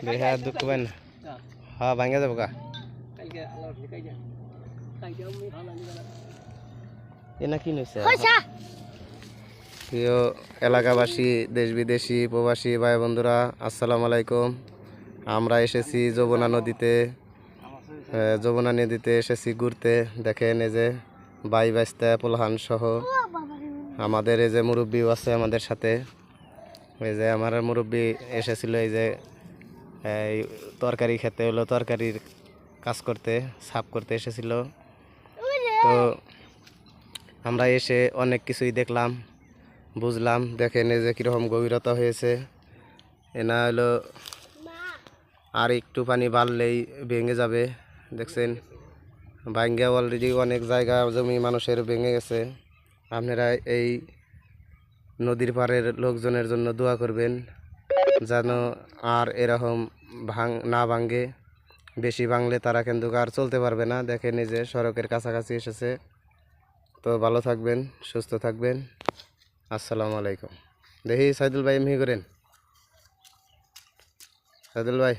দেখা দুঃখ পাই না। হ্যাঁ ভাঙ্গা যাবো গা এনা কি নইছে। প্রিয় এলাকাবাসী, দেশ বিদেশি প্রবাসী ভাই বন্ধুরা, আসসালামু আলাইকুম। আমরা এসেছি যমুনা নদীতে, এসেছি ঘুরতে। দেখেন এই যে বাই বাস্তা পোলহান সহ আমাদের এই যে মুরব্বিও আছে আমাদের সাথে। এই যে আমার মুরব্বি এসেছিল এই যে এই তরকারি খেতে, হলো তরকারির কাজ করতে, সাফ করতে এসেছিল। তো আমরা এসে অনেক কিছুই দেখলাম, বুঝলাম। দেখেন এই যে কীরকম গভীরতা হয়েছে। এনা হলো আর একটু পানি বাড়লেই ভেঙে যাবে। দেখছেন ভাঙ্গা অলরেডি অনেক জায়গা জমি মানুষের ভেঙে গেছে। আপনারা এই নদীর পাড়ের লোকজনের জন্য দোয়া করবেন যেন আর এরকম না ভাঙ্গে। বেশি ভাঙলে তারা কিন্তু আর চলতে পারবে না। দেখেন এই যে সড়কের কাছাকাছি এসেছে। তো ভালো থাকবেন, সুস্থ থাকবেন। আসসালামু আলাইকুম। দেখি সাইদুল ভাই এমনি করেন। সাইদুল ভাই